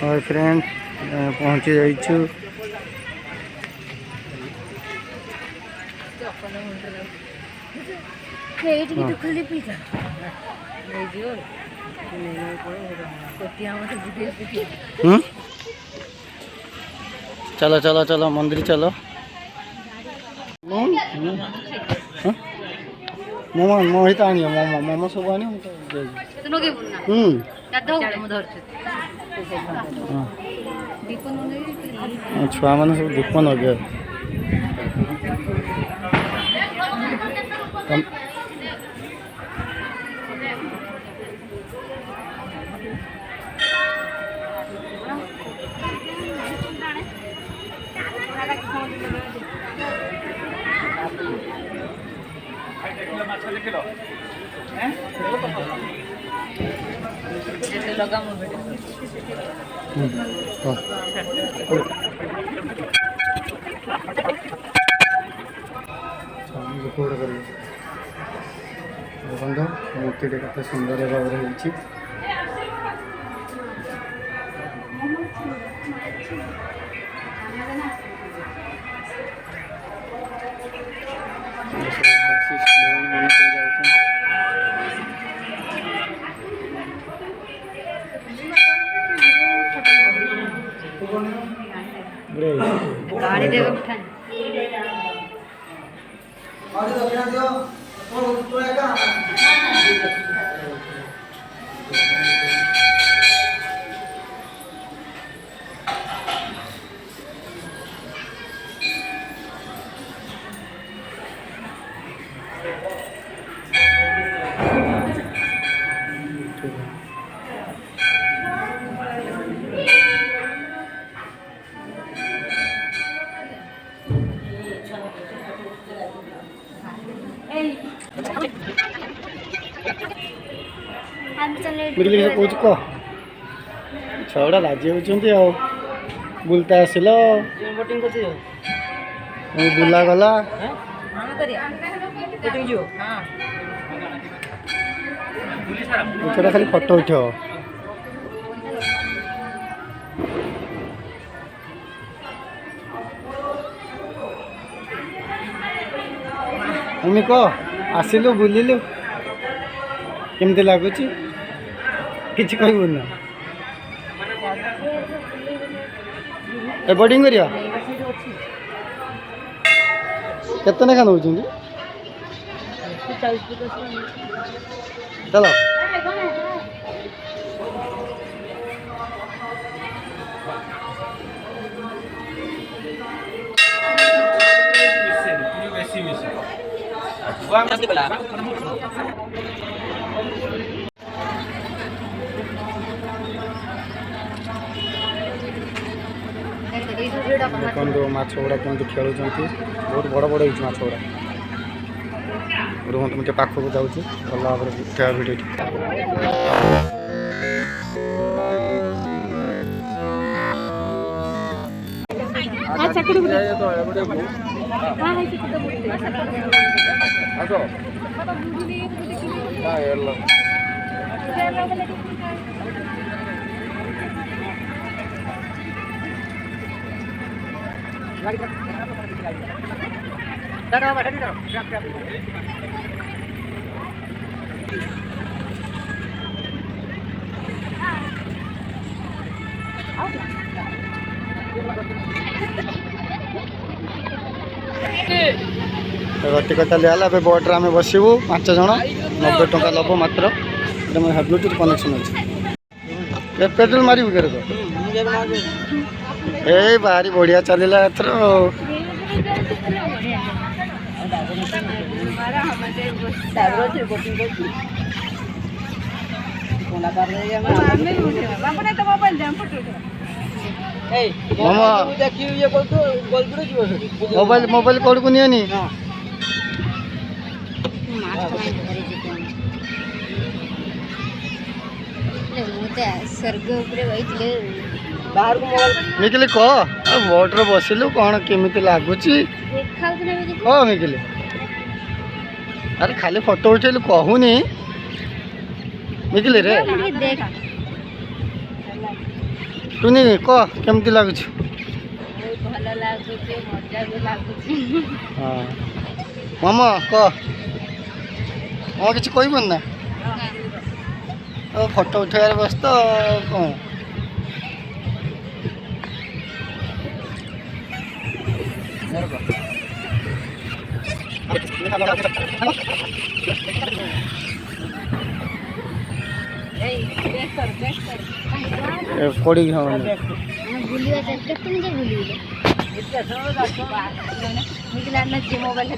और फ्रेंड पहुँची जाइछु। चलो चलो चलो मंदिर चलो। मोमो मोहित आनी मोमो मोमो सब आनी छुआ मैंने सब दीप लगे देखो मूर्ति के सुंदर भाव में कौच कह छड़ा राजी होती बुलता आसिल बुला गला खाली फटो उठ मम्मी कह आसिलु बुलिलु केमती लगुच किसी कहबुन बोर्डिंग करिया केते नेखा नौ चलो देखो माछ गुड़ा कमी खेलुं बहुत बड़ बड़ हो माछ गुड़ा रुहत मुझे पाखक जाऊँगी भल भाव उठा भिडियो टिकट लिया बोट्रे आम बसबू 5 जन 90 टका लब मात्र ब्लूटूथ कनेक्शन अच्छे पेट्रोल मारू के भारी बढ़िया चलला एथर मोबाइल मोबाइल कौड़ को नहीं मिकिली कह बोट्रे बसिलु कौन केमी लगुच कह मिकिली अरे खाली फोटो उठेलु कहूनी मिकिली रे टुनी कह केमती लगुच भल लगुच मजा भी लगुच हाँ मामा कह हाँ किसी कहबन ना फोटो उठार व्यस्त कौन पड़ी हाँ बुलिया केते मुझे बुलिए मोबाइल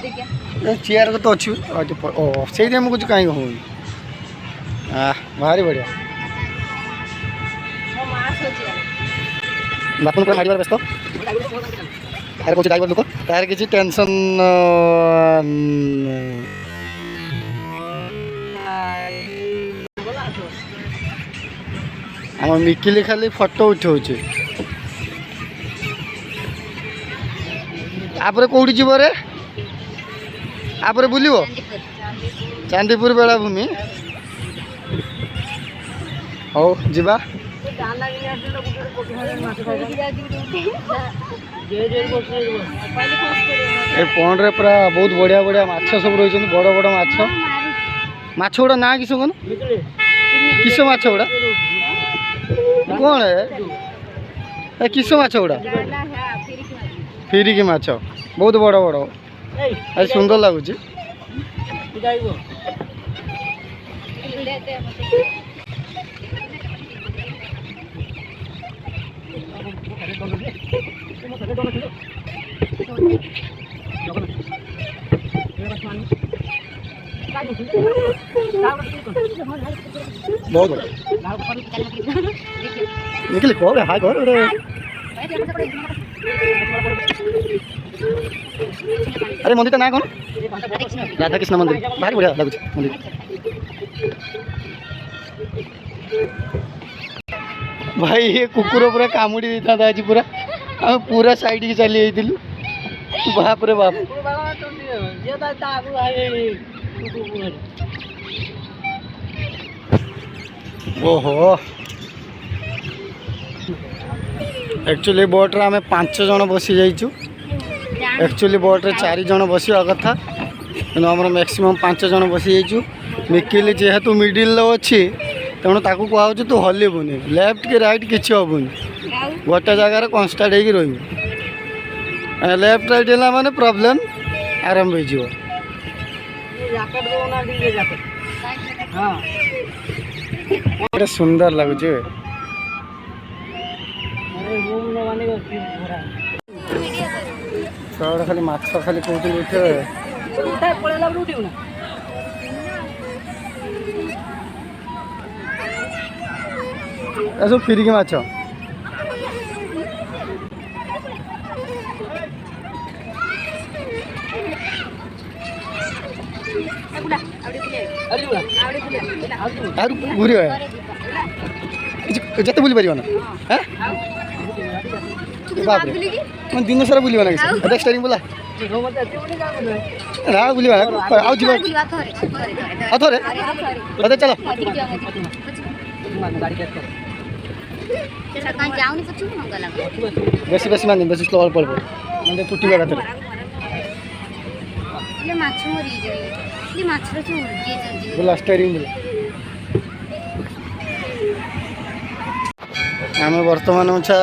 चेयर को तो अच्छी ओ से कुछ कहीं हो भारी बढ़िया बापन पूरा मारिबार व्यस्त तार कौन ड्राइवर लोक तार किसी टेंशन आम मिकिली खाली फोटो उठाऊ आपरे कौटी जीव रे आपरे बुलिबो चांदीपुर बेलाभूमि हो जीवा ए पॉन्ड रे पूरा बहुत बढ़िया बढ़िया माछ सब रही बड़ बड़ माछ माछ गुड़ा ना किस कौन किस माछ गुड़ा कौन है किस माछ गुड़ा फिरिकी माछ बहुत बड़ बड़ आज सुंदर लगुच बहुत निकल को हाय घर अरे मंदिर ना कौन राधा कृष्ण मंदिर भारी बढ़िया लगुच मंदिर भाई ये कुकुर पूरा कामुड़ी देता था आज पूरा हम पूरा साइड की चली आई बाप रे बाप ओहो एक्चुअली बोट रे आम 5 जन बसी जाइचु एक्चुअली बोट रे 4 जन बसवा कथा कि आम मैक्सिमम 5 जन बसी जाइचु मिकिली जेहेतु मिडिल अच्छी तेणु ताकू कहु तू हलबुनि लेफ्ट कि राइट किसी हेबुनि गोटे जगार कन्स्टाट हो लेफ्ट राइट है माने प्रॉब्लम आरंभ हो सुंदर लगुच खाली माछ खाली कौन उठे सब फिरिकी माछ घूरी जिते बुली पार ना बाप रे मैं दिन सारा बुलवा ना नेक्स्ट टाइम बोला ना बुलवा आउ जीवा थोरे अरे चलो बेसी बेसी मान बेसी स्लो अल्प अल्प मतलब फुटिबा कथर बोला स्टेरिंग बोला आम बर्तमान छा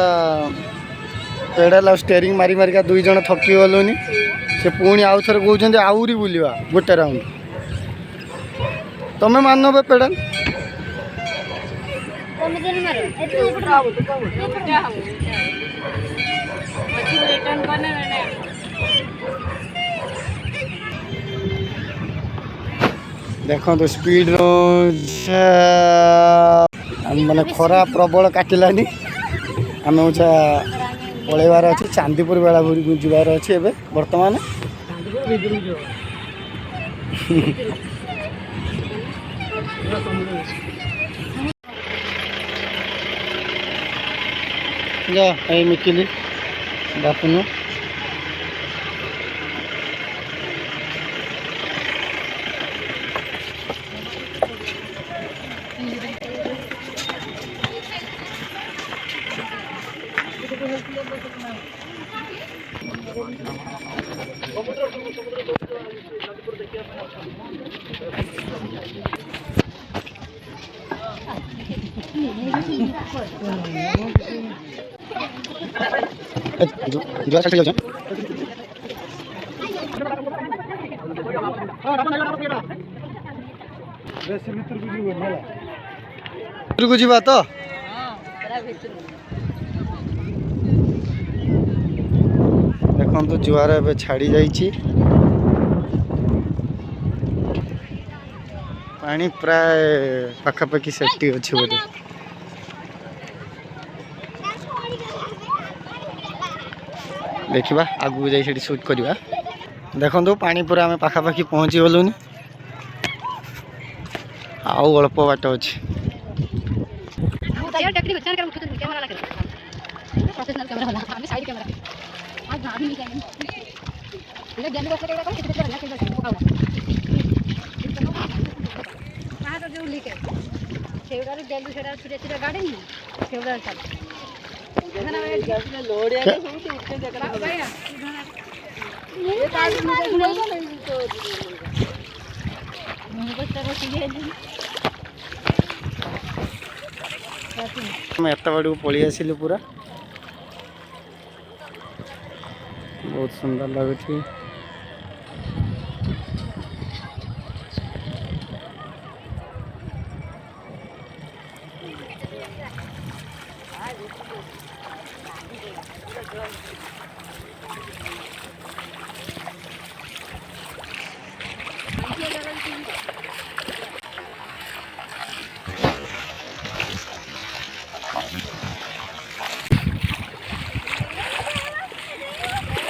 पेड़ाल स्टेरिंग मारी मारिका 2 जन थकी गलुनि से पुणी आउ थे कहते आहरी बुलवा गोटे राउंड तुम्हें मान बे पेड़ाल देखो तो स्पीड माने खरा प्रबल काटिलानी आम पलैबार अच्छे चांदीपुर बेलाभूमि जबार अच्छे एवं बर्तमान जा मिकिली बापुनु जुआ चल जाऊ ଭିତରକୁ ଯିବା ତ ଦେଖନ୍ତୁ ଜୁଆର ଏବେ ଛାଡ଼ି ଯାଇଛି ପାଣି ପ୍ରାୟ ପାଖାପାଖି ସେଠି ଅଛି ବୋଧେ ଦେଖିବା ଆଗକୁ ଯାଇ ସେଠି ସୁଟ୍ କରିବା ଦେଖନ୍ତୁ ପାଣି ପୁରା ଆମେ ପାଖାପାଖି ପହଞ୍ଚି ଗଲୁନି ଆଉ ଅଳ୍ପ ବାଟ ଅଛି ଆମେ ଏତେ ବାଟକୁ ପଳେଇ ଆସିଲୁ ପୁରା ବହୁତ ସୁନ୍ଦର ଲାଗୁଛି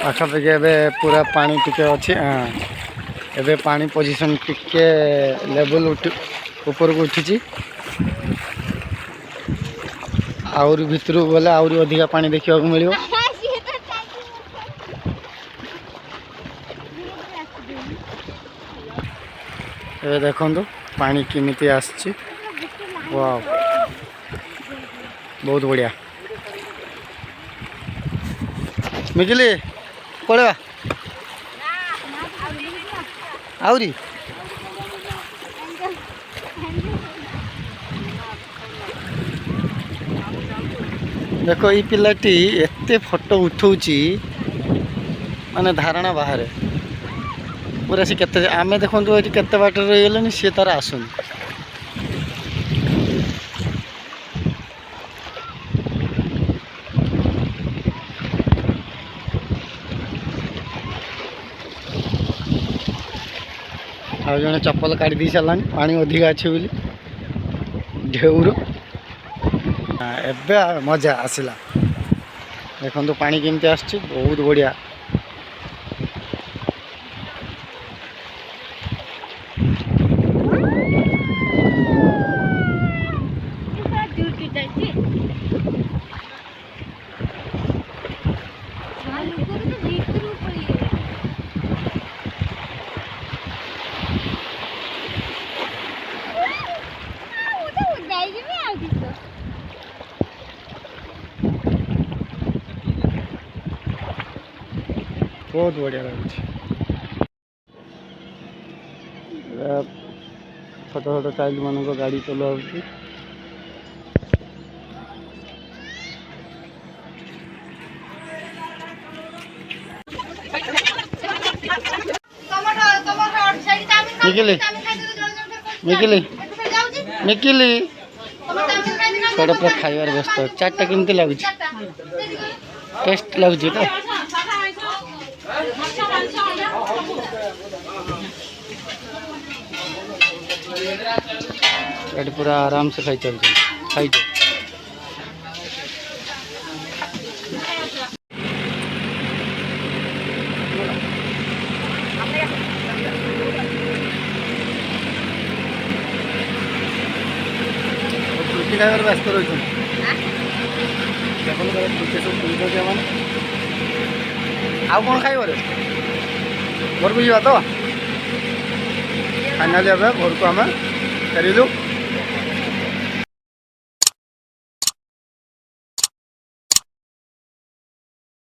पाखापाखि एबे पूरा पानी टिके अच्छे हाँ एबे पानी पोजिशन टिके लेवल ऊपर को उठी आउरी भितर गले आउरी अधिका पानी देखा मिले ए देखो पानी केमिति आसछि वाव बहुत बढ़िया मिगिली पड़ेगा आउरी देखो ये पिलाटी एते फोटो उठाऊची माने धारणा बाहर पूरा सी केते आमे देखो ये केते बाट रही सी तार आसुन आ जने चप्पल काढ़ी दी सारानी पानी अधिका अच्छे बोली ढेउर एबे मजा आसला देखो पानी केमती आसछि बहुत बढ़िया बहुत बढ़िया लगे छोट छोट चाइल्ड मान गाड़ी चला मिकिली मिकिली मिकिली छोड़ पूरा खाइबार व्यस्त चार्टा केमती लगुच टेस्ट लगुच तो ये पूरा आराम से खाई चलते खाई खाइबार व्यस्त रही आउ कौन खाइब घर को जा तो फाइनाली घर को आम फेरिलु।